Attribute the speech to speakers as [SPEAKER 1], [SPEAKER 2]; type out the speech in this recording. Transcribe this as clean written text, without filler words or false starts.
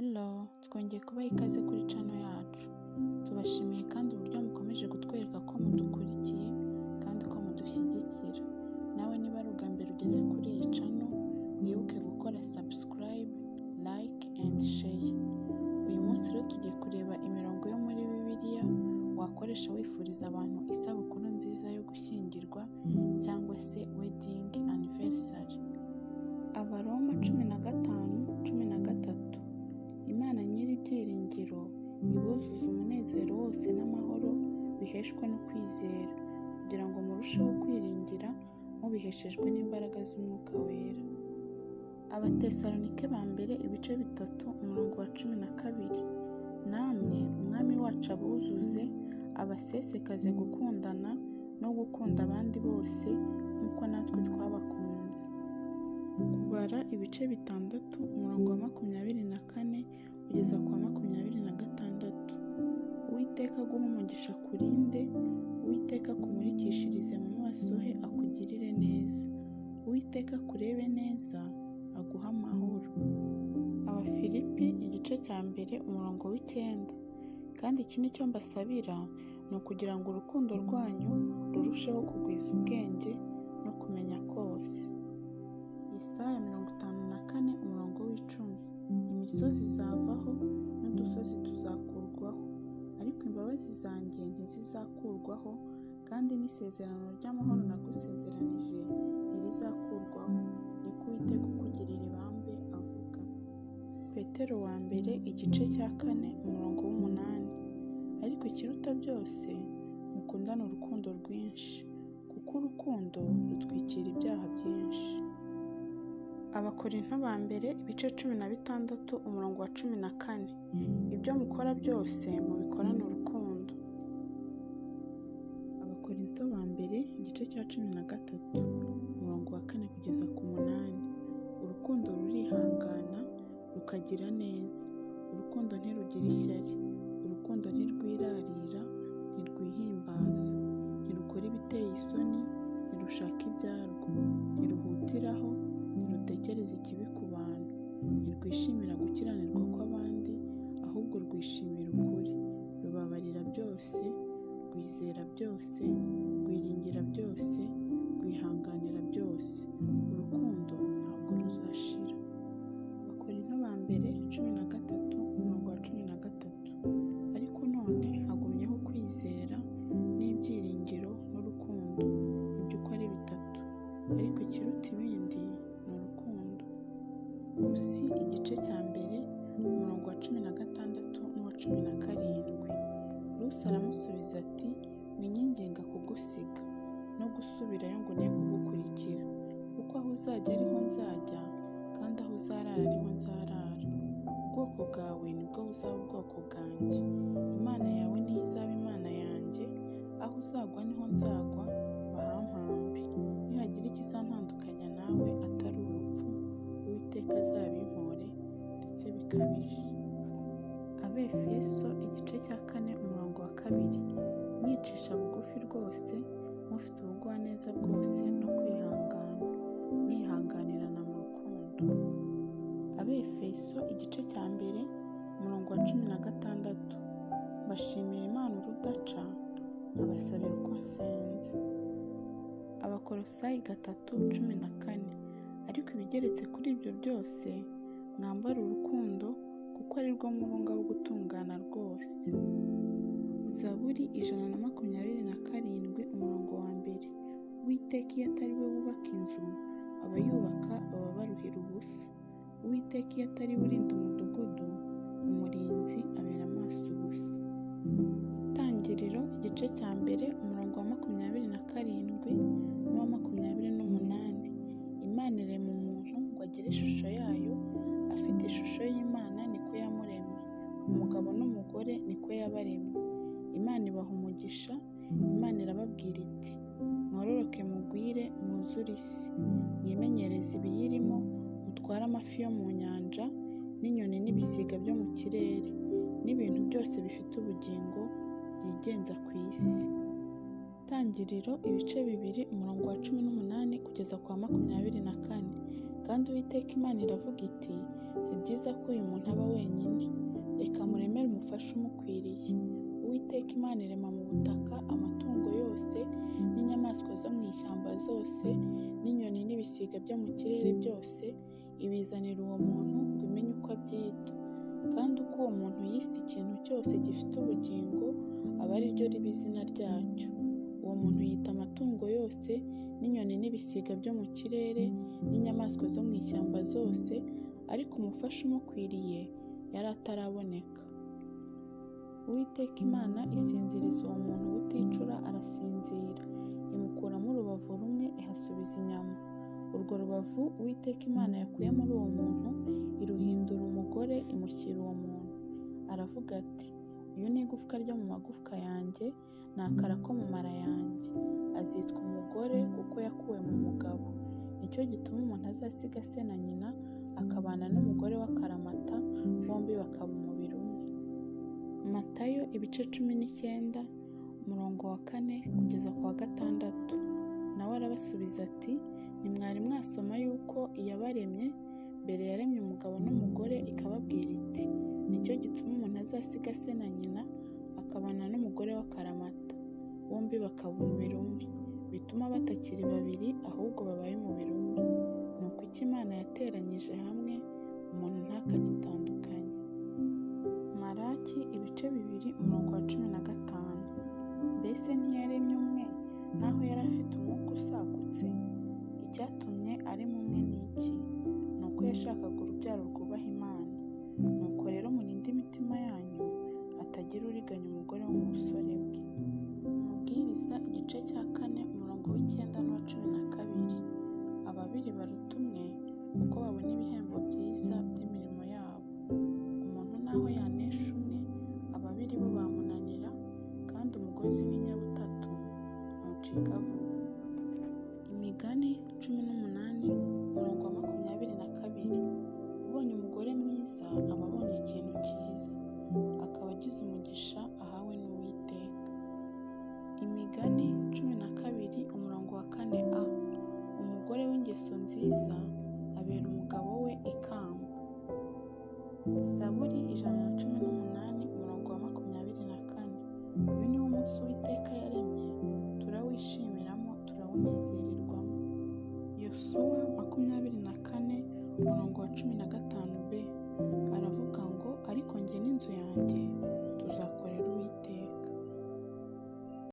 [SPEAKER 1] Hello, twongeye kubaha ikaze kuri channel yacu. Tubashimiye kandi uburyo mukomeje kutwereka ko mudukurikiye kandi ko mudushyigikira. Nawe niba ari ubwa mbere ugeze kuri iyi channel, wibuke gukora subscribe, like and share. Uyu munsi rero tugiye kureba imirongo yo muri Bibiliya wakoresha wifuriza abantu isabukuru nziza yo gushyingirwa cyangwa se wedding anniversary. Abaroma 15:13. Imana nyir'ibyiringiro ibuzuza umunezero wose n'amahoro biheshwa no kwizera, kugira ngo murusheho kwiringira mubiheshejwe n'imbaraga z'Umwuka Wera. Abatesalonike ba mbere 3:12. Namwe Umwami wacu abuzuze, abasesekaze gukundana no gukunda abandi bose nk'uko natwe twabakunze. Kubara 6:24 kugeza kwa 26. Uwiteka aguhe umugisha akurinde, Uwiteka akumurikishirize mu maso he akugirire neza, Uwiteka akurebe neza aguhe amahoro. Abafilipi 1:9. Kandi iki ni cyo mbasabira, ni ukugira ngo urukundo rwanyu rurusheho kugwiza ubwenge no kumenya kose. Yesaya 54:10. Imisozi izavaho n'udusozi tuzakurwaho, ariko imbabazi zanjye ntizizakurwaho, kandi n'isezerano ry'amahoro nagusezeranije ntirizakurwaho, niko Uwiteka ukugirira ibambe avuga. Petero wa mbere 4:8. Ariko ikiruta byose mukundane urukundo rwinshi, kuko urukundo rutwikira ibyaha byinshi. Abakorinto ba mbere 16:14. Ibyo mukora byose mubikorane urukundo. Abakorinto ba mbere 13:4 kugeza ku 8. Urukundo rurihangana, rukagira neza. Urukundo ntirugira ishyari. Urukundo ntirwirarira, ntirwihimbaza, ntirukora ibiteye isoni, ntirushaka ibyarwo, ntiruhutiraho, ntirutekereza ikibi ku bantu, ntirwishimira gukiranirwa kw'abandi, ahubwo rwishimira ukuri. Rubabarira byose, rwizera byose, rwiringira byose, rwihanganira byose. Urukundo ntabwo ruzashira. Abakorinto ba mbere 13:13. Ariko none hagumyeho kwizera n'ibyiringiro n'urukundo, ibyo uko ari bitatu, ariko ikiruta ibindi ni urukundo. Rusi 1:16-17. Rusi aramusubiza ati, winyinginga kugusiga no gusubirayo ngo ne kugukurikira, kuko aho uzajya ariho nzajya, kandi aho uzarara ariho nzarara. Ubwoko bwawe nibwo buzaba ubwoko bwanjye, Imana yawe niyo izaba Imana yanjye, aho uzagwa niho nzagwa, bahampambe. Nihagira ikizantandukanya nawe atari urupfu, Uwiteka azabimpore ndetse bikabije. Abefeso 4:2. Mwicisha bugufi rwose, mufite ubugwaneza bwose no kwihangana, mwihanganirana mu rukundo. Abefeso 1:16. Mbashimira Imana urudaca, nkabasabira uko nsenze. Abakolosayi 3:14. Ariko ibigeretse kuri ibyo byose, mwambara urukundo, kuko ari rwo murunga wo gutungana rwose. Zaburi 127:1. Uwiteka iyo atari we wubaka inzu, abayubaka baba baruhira ubusa. Uwiteka iyo atari we urinda umudugudu, umurinzi abera amaso ubusa. Itangiriro 1:27-28. Imana irema umuntu ngo agire ishusho yayo, afite ishusho y'Imana niko yamuremye, umugabo n'umugore niko yabaremye. Imana ibaha umugisha, Imana irababwira iti, mwororoke mugwire, mwuzure isi, mwimenyereze ibiyirimo, mutware amafi yo mu nyanja, n'inyoni n'ibisiga byo mu kirere, n'ibintu byose bifite ubugingo byigenza ku isi. Itangiriro 2:18 kugeza kwa 24. Kandi Uwiteka Imana iravuga iti, si byiza ko uyu muntu aba wenyine, umufasha umukwiriye. Uwiteka Imana irema mu butaka amatungo yose n'inyamaswa zo mu ishyamba zose n'inyoni n'ibisiga byo mu kirere byose, ibizanira uwo muntu ngo imenye uko abyita. Kandi uko uwo muntu yise ikintu cyose gifite ubugingo, aba ari ryo riba izina ryacyo. Uwo muntu yita amatungo yose n'inyoni n'ibisiga byo mu kirere n'inyamaswa zo mu ishyamba zose, ariko umufasha umukwiriye yari ataraboneka. Uwiteka Imana isinziriza uwo muntu buticura, arasinzira, imukuramo urubavu rumwe ihasubiza inyama. Urwo rubavu Uwiteka Imana yakuye muri uwo muntu iruhindura umugore imushyira uwo muntu. Aravuga ati, uyu ni igufwa ryo mu magufwa yanjye, ni akara ko mu mara yanjye. Azitwa umugore kuko yakuwe mu mugabo. Nicyo gituma umuntu azasiga se na nyina akabana n'umugore w'akaramata, bombi bakaba umubiri umwe. Matayo ibice 19 umurongo wa 4 kugeza ku wa 6. Nawe arabasubiza ati, ntimwari mwasoma yuko iyabaremye mbere yaremye umugabo n'umugore, ikababwira iti, nicyo gituma umuntu azasiga se na nyina akabana n'umugore w'akaramata, bombi bakaba umubiri umwe. Bituma batakiri babiri, ahubwo babaye umubiri umwe. Ni uko icyo Imana yateranyije hamwe, umuntu ntakagitandukanye. Malaki ibice 2 umurongo wa 15. Mbese ntiyaremye umwe, naho yari afite umwuka usagutse? Icyatumye arema umwe ni iki? Ni uko yashakaga urubyaro rwubaha Imana. Nuko rero murinde imitima yanyu, hatagira uriganya umugore wo mu busore bwe. Umubwiriza igice cya 4 umurongo w'9 n'uwa 12. Ababiri baruta umwe, kuko babona ibihembo byiza by'imirimo yabo. Umuntu naho yanesha umwe, ababiri bo bamunanira, kandi umugozi w'inyabutatu ntucika vuba. Imigani 18 umurongo wa 22. Ubonye umugore mwiza aba abonye ikintu cyiza, akaba agize umugisha ahawe n'Uwiteka. Imigani 12 umurongo wa 4a. Umugore w'ingeso nziza abera umugabo we ikamba. Zaburi 118 umurongo wa 24. Uyu ni wo munsi Uwiteka yaremye, turawishimira.